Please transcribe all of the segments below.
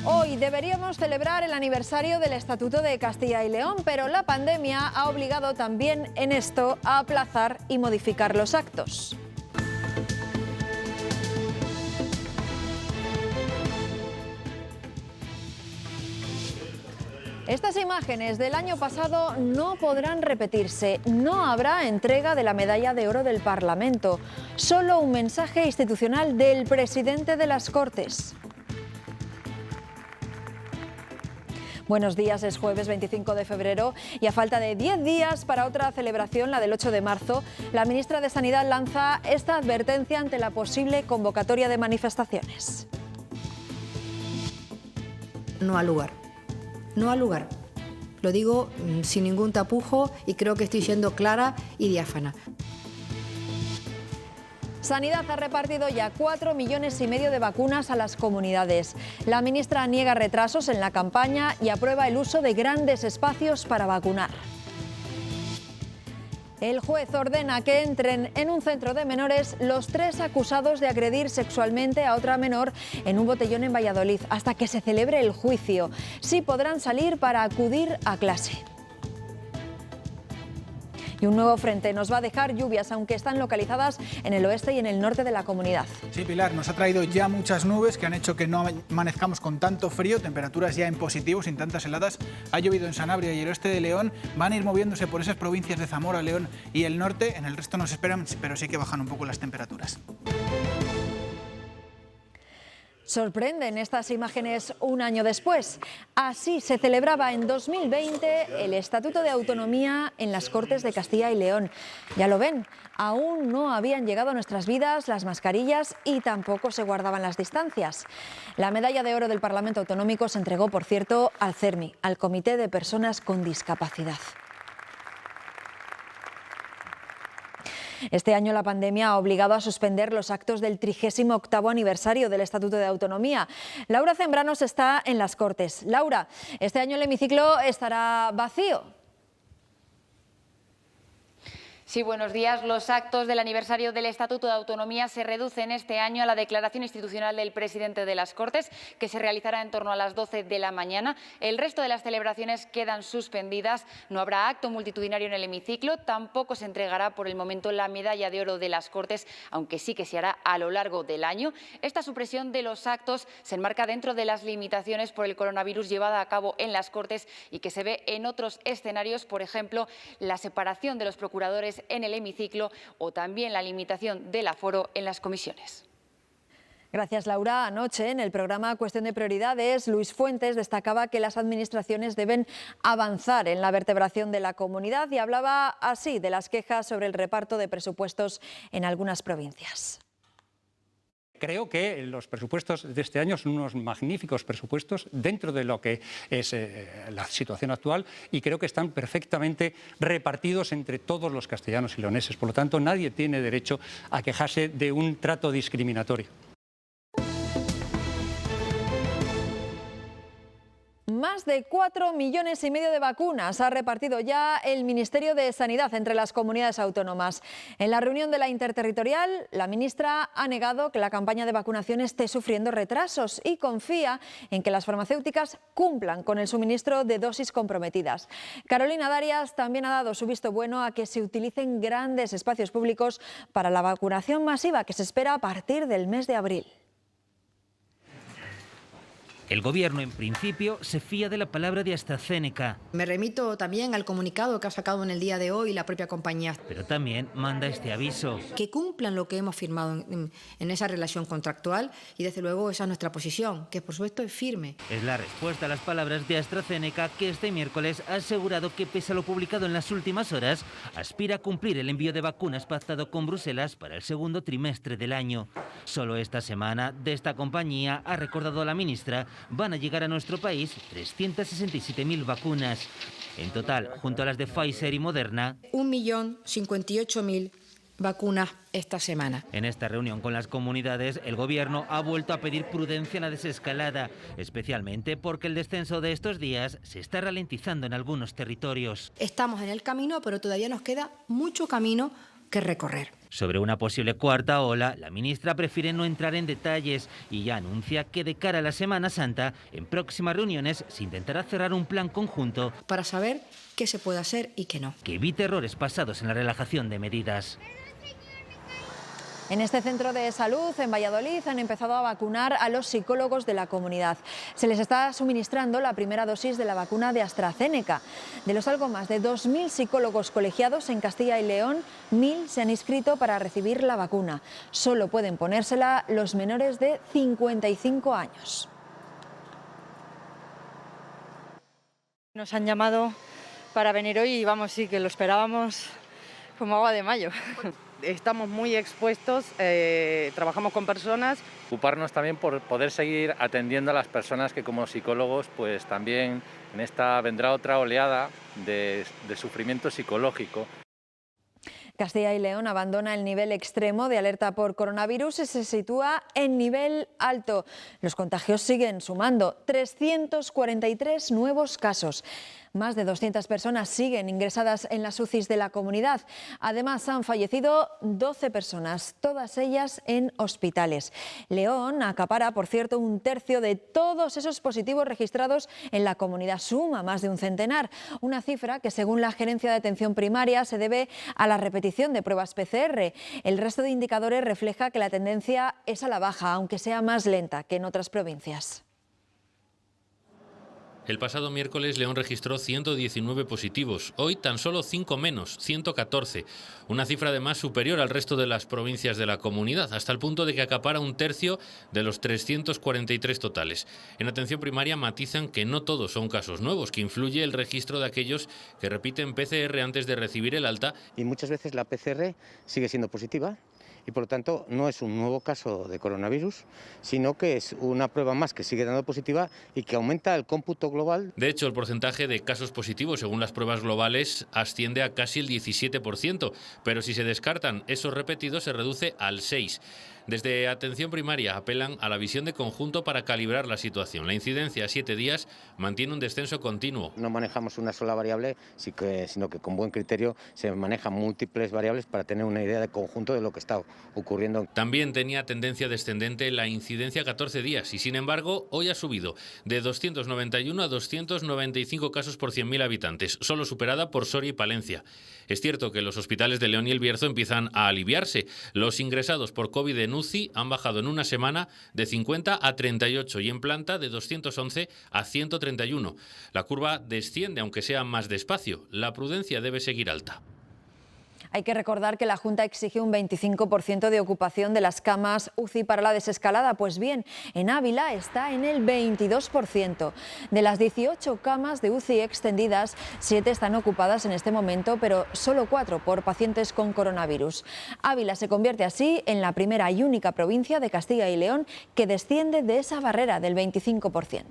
Hoy deberíamos celebrar el aniversario del Estatuto de Castilla y León, pero la pandemia ha obligado también en esto a aplazar y modificar los actos. Estas imágenes del año pasado no podrán repetirse. No habrá entrega de la Medalla de Oro del Parlamento, solo un mensaje institucional del presidente de las Cortes. Buenos días, es jueves 25 de febrero y a falta de 10 días para otra celebración, la del 8 de marzo, la ministra de Sanidad lanza esta advertencia ante la posible convocatoria de manifestaciones. No al lugar. No al lugar. Lo digo sin ningún tapujo y creo que estoy siendo clara y diáfana. Sanidad ha repartido ya 4,5 millones de vacunas a las comunidades. La ministra niega retrasos en la campaña y aprueba el uso de grandes espacios para vacunar. El juez ordena que entren en un centro de menores los 3 acusados de agredir sexualmente a otra menor en un botellón en Valladolid hasta que se celebre el juicio. Sí podrán salir para acudir a clase. Y un nuevo frente nos va a dejar lluvias, aunque están localizadas en el oeste y en el norte de la comunidad. Sí, Pilar, nos ha traído ya muchas nubes que han hecho que no amanezcamos con tanto frío, temperaturas ya en positivo, sin tantas heladas. Ha llovido en Sanabria y el oeste de León, van a ir moviéndose por esas provincias de Zamora, León y el norte. En el resto nos esperan, pero sí que bajan un poco las temperaturas. Sorprenden estas imágenes un año después. Así se celebraba en 2020 el Estatuto de Autonomía en las Cortes de Castilla y León. Ya lo ven, aún no habían llegado a nuestras vidas las mascarillas y tampoco se guardaban las distancias. La Medalla de Oro del Parlamento Autonómico se entregó, por cierto, al CERMI, al Comité de Personas con Discapacidad. Este año la pandemia ha obligado a suspender los actos del 38º aniversario del Estatuto de Autonomía. Laura Zembranos está en las Cortes. Laura, este año el hemiciclo estará vacío. Sí, buenos días. Los actos del aniversario del Estatuto de Autonomía se reducen este año a la declaración institucional del presidente de las Cortes, que se realizará en torno a las 12 de la mañana. El resto de las celebraciones quedan suspendidas. No habrá acto multitudinario en el hemiciclo. Tampoco se entregará por el momento la Medalla de Oro de las Cortes, aunque sí que se hará a lo largo del año. Esta supresión de los actos se enmarca dentro de las limitaciones por el coronavirus llevada a cabo en las Cortes y que se ve en otros escenarios, por ejemplo, la separación de los procuradores en el hemiciclo o también la limitación del aforo en las comisiones. Gracias, Laura. Anoche, en el programa Cuestión de Prioridades, Luis Fuentes destacaba que las administraciones deben avanzar en la vertebración de la comunidad y hablaba así de las quejas sobre el reparto de presupuestos en algunas provincias. Creo que los presupuestos de este año son unos magníficos presupuestos dentro de lo que es la situación actual y creo que están perfectamente repartidos entre todos los castellanos y leoneses. Por lo tanto, nadie tiene derecho a quejarse de un trato discriminatorio. Más de 4,5 millones de vacunas ha repartido ya el Ministerio de Sanidad entre las comunidades autónomas. En la reunión de la Interterritorial, la ministra ha negado que la campaña de vacunación esté sufriendo retrasos y confía en que las farmacéuticas cumplan con el suministro de dosis comprometidas. Carolina Darias también ha dado su visto bueno a que se utilicen grandes espacios públicos para la vacunación masiva que se espera a partir del mes de abril. El Gobierno, en principio, se fía de la palabra de AstraZeneca. Me remito también al comunicado que ha sacado en el día de hoy la propia compañía. Pero también manda este aviso. Que cumplan lo que hemos firmado en esa relación contractual y, desde luego, esa es nuestra posición, que por supuesto es firme. Es la respuesta a las palabras de AstraZeneca, que este miércoles ha asegurado que, pese a lo publicado en las últimas horas, aspira a cumplir el envío de vacunas pactado con Bruselas para el segundo trimestre del año. Solo esta semana, de esta compañía, ha recordado la ministra, van a llegar a nuestro país 367.000 vacunas. En total, junto a las de Pfizer y Moderna, 1.058.000 vacunas esta semana. En esta reunión con las comunidades, el Gobierno ha vuelto a pedir prudencia en la desescalada, especialmente porque el descenso de estos días se está ralentizando en algunos territorios. Estamos en el camino, pero todavía nos queda mucho camino que recorrer. Sobre una posible cuarta ola, la ministra prefiere no entrar en detalles y ya anuncia que de cara a la Semana Santa, en próximas reuniones se intentará cerrar un plan conjunto para saber qué se puede hacer y qué no. que evite errores pasados en la relajación de medidas. En este centro de salud, en Valladolid, han empezado a vacunar a los psicólogos de la comunidad. Se les está suministrando la primera dosis de la vacuna de AstraZeneca. De los algo más de 2.000 psicólogos colegiados en Castilla y León, 1.000 se han inscrito para recibir la vacuna. Solo pueden ponérsela los menores de 55 años. Nos han llamado para venir hoy y vamos, sí, que lo esperábamos como agua de mayo. Estamos muy expuestos, trabajamos con personas. Ocuparnos también por poder seguir atendiendo a las personas que como psicólogos pues también en esta vendrá otra oleada de sufrimiento psicológico. Castilla y León abandona el nivel extremo de alerta por coronavirus y se sitúa en nivel alto. Los contagios siguen sumando, 343 nuevos casos. Más de 200 personas siguen ingresadas en las UCIs de la comunidad. Además, han fallecido 12 personas, todas ellas en hospitales. León acapara, por cierto, un tercio de todos esos positivos registrados en la comunidad. Suma más de un centenar, una cifra que, según la Gerencia de Atención Primaria, se debe a la repetición de pruebas PCR. El resto de indicadores refleja que la tendencia es a la baja, aunque sea más lenta que en otras provincias. El pasado miércoles León registró 119 positivos, hoy tan solo 5 menos, 114, una cifra además superior al resto de las provincias de la comunidad, hasta el punto de que acapara un tercio de los 343 totales. En atención primaria matizan que no todos son casos nuevos, que influye el registro de aquellos que repiten PCR antes de recibir el alta. Y muchas veces la PCR sigue siendo positiva. Y por lo tanto no es un nuevo caso de coronavirus, sino que es una prueba más que sigue dando positiva y que aumenta el cómputo global. De hecho, el porcentaje de casos positivos según las pruebas globales asciende a casi el 17%, pero si se descartan esos repetidos se reduce al 6%. Desde Atención Primaria apelan a la visión de conjunto para calibrar la situación. La incidencia a 7 días mantiene un descenso continuo. No manejamos una sola variable, sino que con buen criterio se manejan múltiples variables para tener una idea de conjunto de lo que está ocurriendo. También tenía tendencia descendente la incidencia a 14 días y, sin embargo, hoy ha subido de 291 a 295 casos por 100.000 habitantes, solo superada por Soria y Palencia. Es cierto que los hospitales de León y El Bierzo empiezan a aliviarse. Los ingresados por COVID en UCI han bajado en una semana de 50 a 38 y en planta de 211 a 131. La curva desciende, aunque sea más despacio. La prudencia debe seguir alta. Hay que recordar que la Junta exige un 25% de ocupación de las camas UCI para la desescalada. Pues bien, en Ávila está en el 22%. De las 18 camas de UCI extendidas, 7 están ocupadas en este momento, pero solo 4 por pacientes con coronavirus. Ávila se convierte así en la primera y única provincia de Castilla y León que desciende de esa barrera del 25%.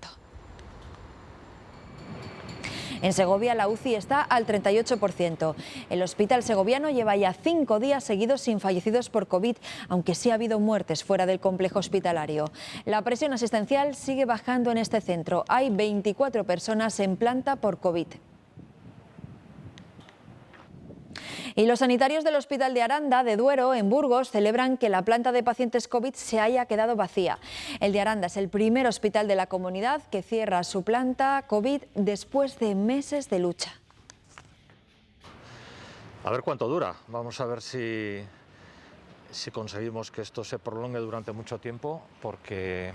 En Segovia la UCI está al 38%. El hospital segoviano lleva ya 5 días seguidos sin fallecidos por COVID, aunque sí ha habido muertes fuera del complejo hospitalario. La presión asistencial sigue bajando en este centro. Hay 24 personas en planta por COVID. Y los sanitarios del Hospital de Aranda de Duero, en Burgos, celebran que la planta de pacientes COVID se haya quedado vacía. El de Aranda es el primer hospital de la comunidad que cierra su planta COVID después de meses de lucha. A ver cuánto dura. Vamos a ver si conseguimos que esto se prolongue durante mucho tiempo, porque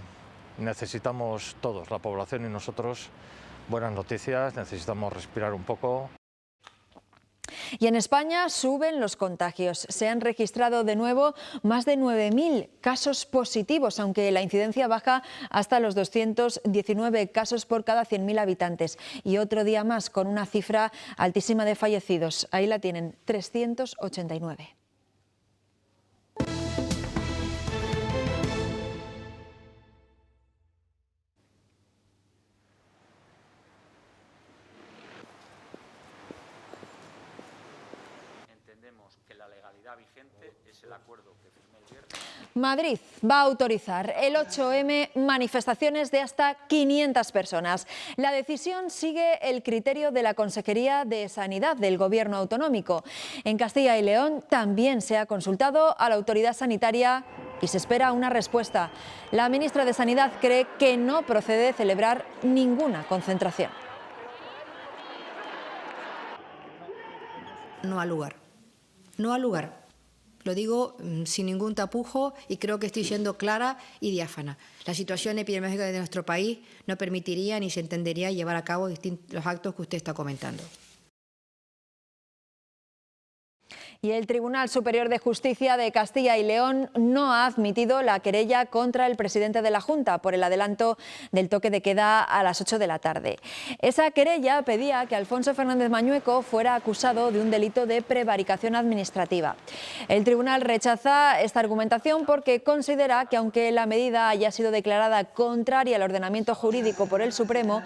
necesitamos todos, la población y nosotros, buenas noticias, necesitamos respirar un poco. Y en España suben los contagios. Se han registrado de nuevo más de 9.000 casos positivos, aunque la incidencia baja hasta los 219 casos por cada 100.000 habitantes. Y otro día más con una cifra altísima de fallecidos. Ahí la tienen, 389. Entendemos que la legalidad vigente es el acuerdo que firmó el viernes. Madrid va a autorizar el 8M manifestaciones de hasta 500 personas. La decisión sigue el criterio de la Consejería de Sanidad del Gobierno autonómico. En Castilla y León también se ha consultado a la autoridad sanitaria y se espera una respuesta. La ministra de Sanidad cree que no procede celebrar ninguna concentración. No ha lugar. No ha lugar. Lo digo sin ningún tapujo y creo que estoy siendo clara y diáfana. La situación epidemiológica de nuestro país no permitiría ni se entendería llevar a cabo los actos que usted está comentando. Y el Tribunal Superior de Justicia de Castilla y León no ha admitido la querella contra el presidente de la Junta por el adelanto del toque de queda a las 8 de la tarde. Esa querella pedía que Alfonso Fernández Mañueco fuera acusado de un delito de prevaricación administrativa. El tribunal rechaza esta argumentación porque considera que aunque la medida haya sido declarada contraria al ordenamiento jurídico por el Supremo,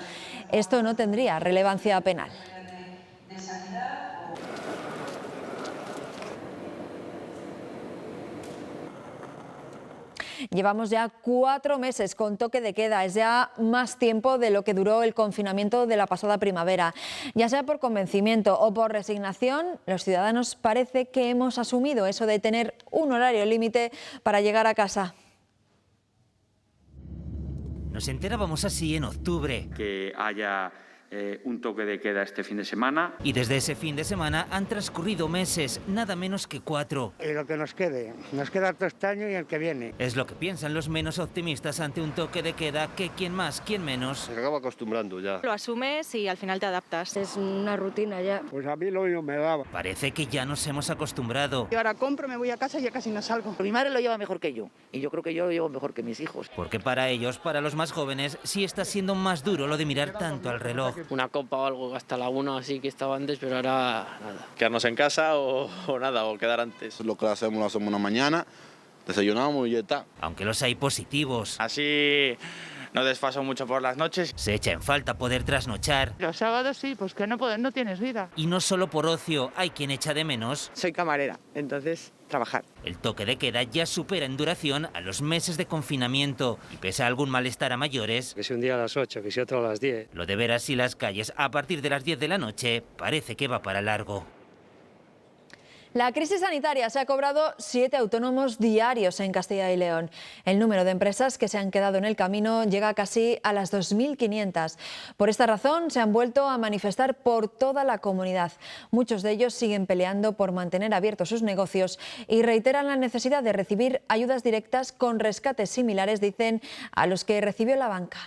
esto no tendría relevancia penal. Llevamos ya 4 meses con toque de queda, es ya más tiempo de lo que duró el confinamiento de la pasada primavera. Ya sea por convencimiento o por resignación, los ciudadanos parece que hemos asumido eso de tener un horario límite para llegar a casa. Nos enterábamos así en octubre. Que haya un toque de queda este fin de semana. Y desde ese fin de semana han transcurrido meses, nada menos que 4. Y lo que nos queda todo este año y el que viene. Es lo que piensan los menos optimistas ante un toque de queda que quien más, quien menos. Se acaba acostumbrando ya. Lo asumes y al final te adaptas. Es una rutina ya. Pues a mí lo mismo me daba. Parece que ya nos hemos acostumbrado. Yo ahora compro, me voy a casa y ya casi no salgo. Mi madre lo lleva mejor que yo y yo creo que yo lo llevo mejor que mis hijos. Porque para ellos, para los más jóvenes, sí está siendo más duro lo de mirar tanto al reloj. Una copa o algo hasta la 1 así que estaba antes, pero ahora nada. Quedarnos en casa o nada, o quedar antes. Lo que lo hacemos una mañana, desayunamos y ya está. Aunque los hay positivos. Así no desfaso mucho por las noches. Se echa en falta poder trasnochar. Los sábados sí, pues que no tienes vida. Y no solo por ocio, hay quien echa de menos. Soy camarera, entonces trabajar. El toque de queda ya supera en duración a los meses de confinamiento y pese a algún malestar a mayores. Que si un día a las 8, que si otro a las 10. Lo de veras y las calles a partir de las 10 de la noche parece que va para largo. La crisis sanitaria se ha cobrado 7 autónomos diarios en Castilla y León. El número de empresas que se han quedado en el camino llega casi a las 2.500. Por esta razón se han vuelto a manifestar por toda la comunidad. Muchos de ellos siguen peleando por mantener abiertos sus negocios y reiteran la necesidad de recibir ayudas directas con rescates similares, dicen, a los que recibió la banca.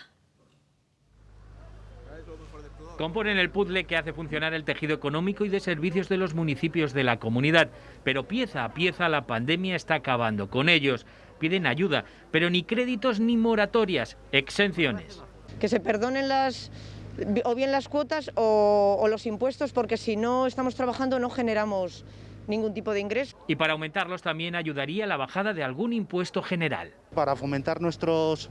Componen el puzzle que hace funcionar el tejido económico y de servicios de los municipios de la comunidad. Pero pieza a pieza la pandemia está acabando con ellos. Piden ayuda, pero ni créditos ni moratorias, exenciones. Que se perdonen o bien las cuotas o los impuestos, porque si no estamos trabajando no generamos ningún tipo de ingreso. Y para aumentarlos también ayudaría la bajada de algún impuesto general. Para fomentar nuestros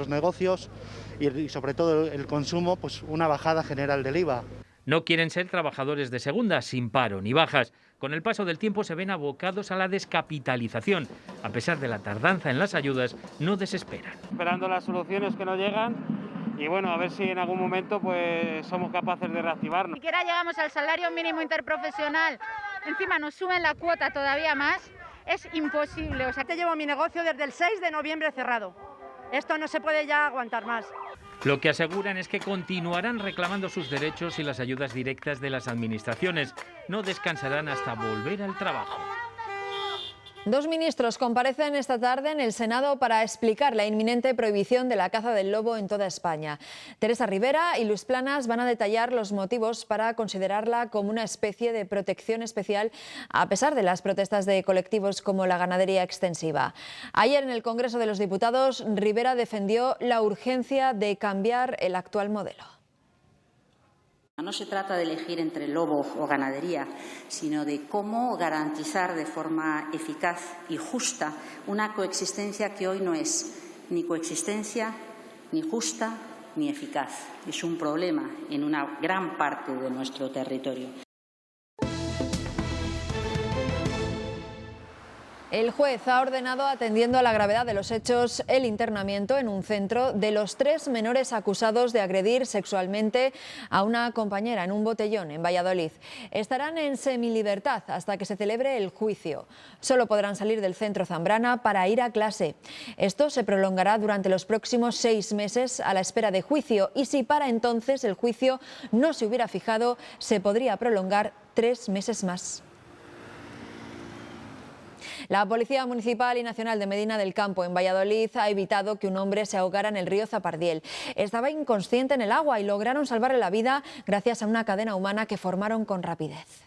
negocios y sobre todo el consumo, pues una bajada general del IVA. No quieren ser trabajadores de segunda, sin paro ni bajas. Con el paso del tiempo se ven abocados a la descapitalización. A pesar de la tardanza en las ayudas, no desesperan. Esperando las soluciones que nos llegan y bueno, a ver si en algún momento pues somos capaces de reactivarnos. Ni siquiera llegamos al salario mínimo interprofesional. Encima nos suben la cuota todavía más. Es imposible. O sea, te llevo mi negocio desde el 6 de noviembre cerrado. Esto no se puede ya aguantar más. Lo que aseguran es que continuarán reclamando sus derechos y las ayudas directas de las administraciones. No descansarán hasta volver al trabajo. 2 ministros comparecen esta tarde en el Senado para explicar la inminente prohibición de la caza del lobo en toda España. Teresa Rivera y Luis Planas van a detallar los motivos para considerarla como una especie de protección especial a pesar de las protestas de colectivos como la ganadería extensiva. Ayer en el Congreso de los Diputados, Rivera defendió la urgencia de cambiar el actual modelo. No se trata de elegir entre lobo o ganadería, sino de cómo garantizar de forma eficaz y justa una coexistencia que hoy no es ni coexistencia, ni justa, ni eficaz. Es un problema en una gran parte de nuestro territorio. El juez ha ordenado, atendiendo a la gravedad de los hechos, el internamiento en un centro de los 3 menores acusados de agredir sexualmente a una compañera en un botellón en Valladolid. Estarán en semilibertad hasta que se celebre el juicio. Solo podrán salir del centro Zambrana para ir a clase. Esto se prolongará durante los próximos 6 meses a la espera de juicio, y si para entonces el juicio no se hubiera fijado, se podría prolongar 3 meses más. La Policía Municipal y Nacional de Medina del Campo, en Valladolid, ha evitado que un hombre se ahogara en el río Zapardiel. Estaba inconsciente en el agua y lograron salvarle la vida gracias a una cadena humana que formaron con rapidez.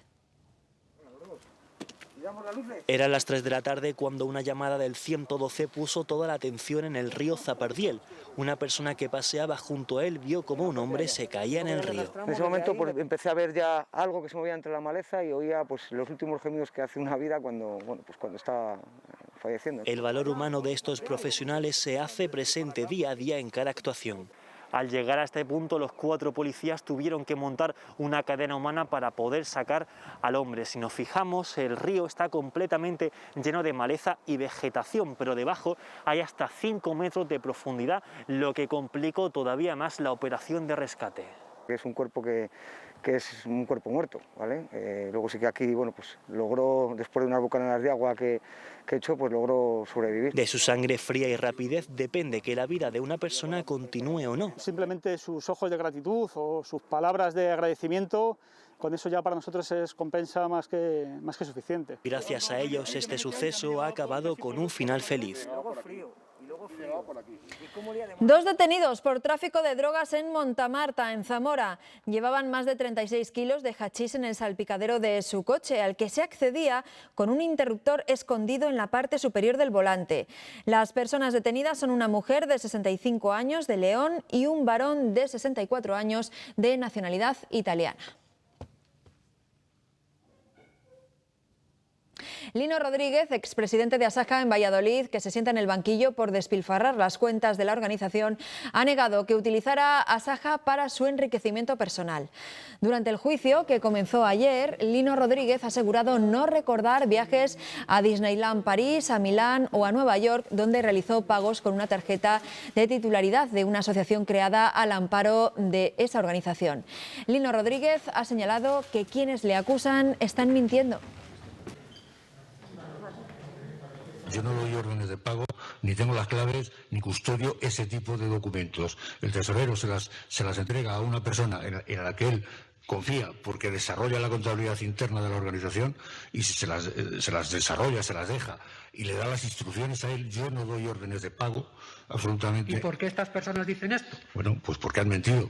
Eran las 3 de la tarde cuando una llamada del 112 puso toda la atención en el río Zapardiel. Una persona que paseaba junto a él vio como un hombre se caía en el río. En ese momento pues, empecé a ver ya algo que se movía entre la maleza y oía pues, los últimos gemidos que hace una vida cuando estaba falleciendo. El valor humano de estos profesionales se hace presente día a día en cada actuación. Al llegar a este punto, los 4 policías tuvieron que montar una cadena humana para poder sacar al hombre. Si nos fijamos, el río está completamente lleno de maleza y vegetación, pero debajo hay hasta 5 metros de profundidad, lo que complicó todavía más la operación de rescate. Es un cuerpo que es un cuerpo muerto, ¿vale? Luego sí que aquí, bueno, pues logró, después de unas bocanadas de agua que echó, pues logró sobrevivir. De su sangre fría y rapidez depende que la vida de una persona continúe o no. Simplemente sus ojos de gratitud o sus palabras de agradecimiento, con eso ya para nosotros es compensa más que suficiente. Gracias a ellos este suceso ha acabado con un final feliz. 2 detenidos por tráfico de drogas en Montamarta, en Zamora. Llevaban más de 36 kilos de hachís en el salpicadero de su coche, al que se accedía con un interruptor escondido en la parte superior del volante. Las personas detenidas son una mujer de 65 años de León y un varón de 64 años de nacionalidad italiana. Lino Rodríguez, expresidente de Asaja en Valladolid, que se sienta en el banquillo por despilfarrar las cuentas de la organización, ha negado que utilizara Asaja para su enriquecimiento personal. Durante el juicio, que comenzó ayer, Lino Rodríguez ha asegurado no recordar viajes a Disneyland París, a Milán o a Nueva York, donde realizó pagos con una tarjeta de titularidad de una asociación creada al amparo de esa organización. Lino Rodríguez ha señalado que quienes le acusan están mintiendo. Yo no doy órdenes de pago, ni tengo las claves, ni custodio ese tipo de documentos. El tesorero se las entrega a una persona en la que él confía porque desarrolla la contabilidad interna de la organización y si se las desarrolla, se las deja y le da las instrucciones a él. Yo no doy órdenes de pago, absolutamente. ¿Y por qué estas personas dicen esto? Bueno, pues porque han mentido.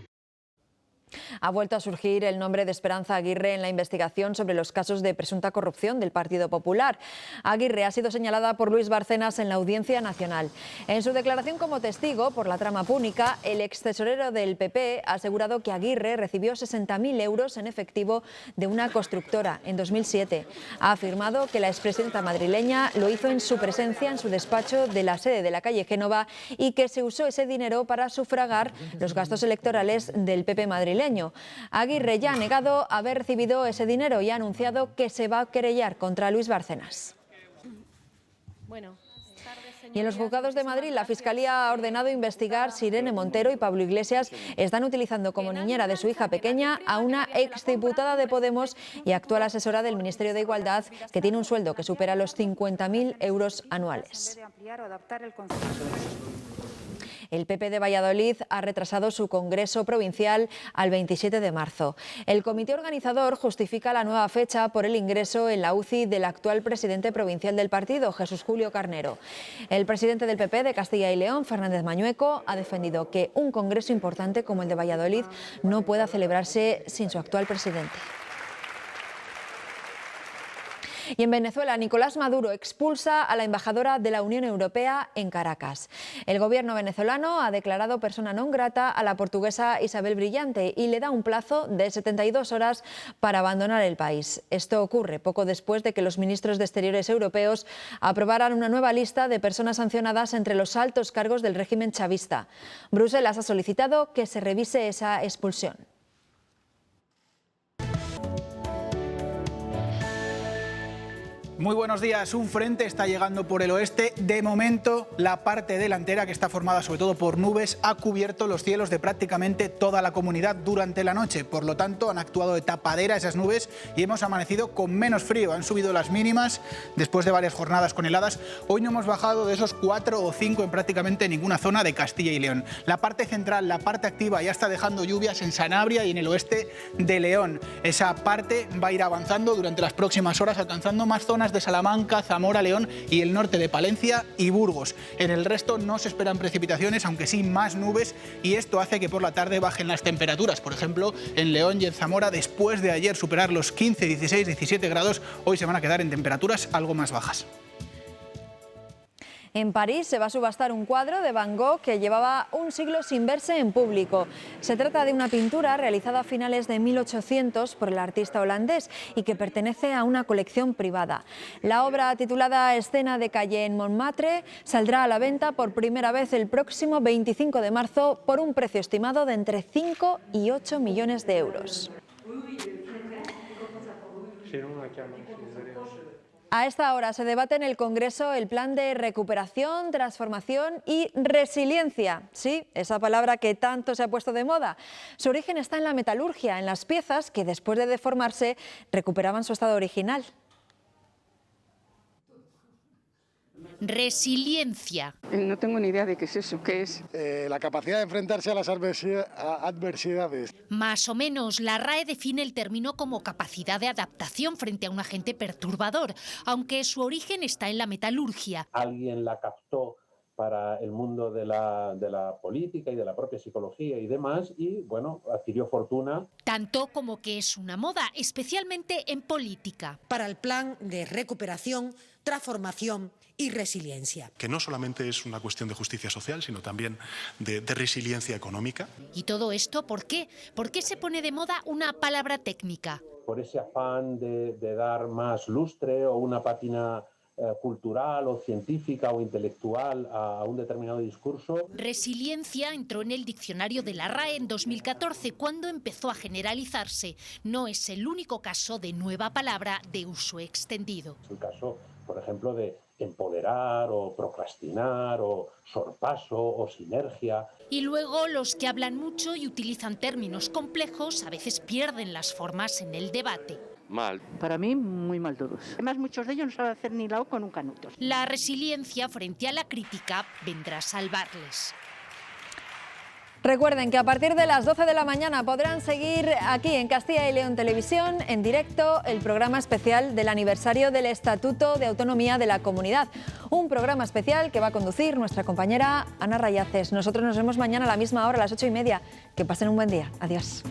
Ha vuelto a surgir el nombre de Esperanza Aguirre en la investigación sobre los casos de presunta corrupción del Partido Popular. Aguirre ha sido señalada por Luis Bárcenas en la Audiencia Nacional. En su declaración como testigo por la trama púnica, el extesorero del PP ha asegurado que Aguirre recibió 60.000 euros en efectivo de una constructora en 2007. Ha afirmado que la expresidenta madrileña lo hizo en su presencia en su despacho de la sede de la calle Génova y que se usó ese dinero para sufragar los gastos electorales del PP madrileño. Aguirre ya ha negado haber recibido ese dinero y ha anunciado que se va a querellar contra Luis Bárcenas. Y en los juzgados de Madrid, la Fiscalía ha ordenado investigar si Irene Montero y Pablo Iglesias están utilizando como niñera de su hija pequeña a una exdiputada de Podemos y actual asesora del Ministerio de Igualdad, que tiene un sueldo que supera los 50.000 euros anuales. El PP de Valladolid ha retrasado su congreso provincial al 27 de marzo. El comité organizador justifica la nueva fecha por el ingreso en la UCI del actual presidente provincial del partido, Jesús Julio Carnero. El presidente del PP de Castilla y León, Fernández Mañueco, ha defendido que un congreso importante como el de Valladolid no pueda celebrarse sin su actual presidente. Y en Venezuela, Nicolás Maduro expulsa a la embajadora de la Unión Europea en Caracas. El gobierno venezolano ha declarado persona non grata a la portuguesa Isabel Brillante y le da un plazo de 72 horas para abandonar el país. Esto ocurre poco después de que los ministros de Exteriores europeos aprobaran una nueva lista de personas sancionadas entre los altos cargos del régimen chavista. Bruselas ha solicitado que se revise esa expulsión. Muy buenos días. Un frente está llegando por el oeste. De momento, la parte delantera, que está formada sobre todo por nubes, ha cubierto los cielos de prácticamente toda la comunidad durante la noche. Por lo tanto, han actuado de tapadera esas nubes y hemos amanecido con menos frío. Han subido las mínimas después de varias jornadas con heladas. Hoy no hemos bajado de esos 4 o 5 en prácticamente ninguna zona de Castilla y León. La parte central, la parte activa, ya está dejando lluvias en Sanabria y en el oeste de León. Esa parte va a ir avanzando durante las próximas horas, alcanzando más zonas de Salamanca, Zamora, León y el norte de Palencia y Burgos. En el resto no se esperan precipitaciones, aunque sí más nubes, y esto hace que por la tarde bajen las temperaturas. Por ejemplo, en León y en Zamora, después de ayer superar los 15, 16, 17 grados, hoy se van a quedar en temperaturas algo más bajas. En París se va a subastar un cuadro de Van Gogh que llevaba un siglo sin verse en público. Se trata de una pintura realizada a finales de 1800 por el artista holandés y que pertenece a una colección privada. La obra, titulada Escena de calle en Montmartre, saldrá a la venta por primera vez el próximo 25 de marzo por un precio estimado de entre 5 y 8 millones de euros. A esta hora se debate en el Congreso el plan de recuperación, transformación y resiliencia. Sí, esa palabra que tanto se ha puesto de moda. Su origen está en la metalurgia, en las piezas que después de deformarse recuperaban su estado original. Resiliencia. No tengo ni idea de qué es eso. ¿Qué es? La capacidad de enfrentarse a las adversidades. Más o menos, la RAE define el término como capacidad de adaptación frente a un agente perturbador, aunque su origen está en la metalurgia. Alguien la captó para el mundo de la política y de la propia psicología y demás, y bueno, adquirió fortuna. Tanto como que es una moda, especialmente en política. Para el plan de recuperación, transformación y resiliencia. Que no solamente es una cuestión de justicia social, sino también de resiliencia económica. ¿Y todo esto por qué? ¿Por qué se pone de moda una palabra técnica? Por ese afán de dar más lustre o una pátina cultural o científica o intelectual a un determinado discurso. Resiliencia entró en el diccionario de la RAE en 2014, cuando empezó a generalizarse. No es el único caso de nueva palabra de uso extendido. Es el caso, por ejemplo, de empoderar o procrastinar o sorpaso o sinergia. Y luego los que hablan mucho y utilizan términos complejos a veces pierden las formas en el debate. Mal. Para mí, muy mal todos. Además, muchos de ellos no saben hacer ni la O con un canuto. La resiliencia frente a la crítica vendrá a salvarles. Recuerden que a partir de las 12 de la mañana podrán seguir aquí en Castilla y León Televisión en directo el programa especial del aniversario del Estatuto de Autonomía de la Comunidad. Un programa especial que va a conducir nuestra compañera Ana Rayaces. Nosotros nos vemos mañana a la misma hora, a las 8:30. Que pasen un buen día. Adiós.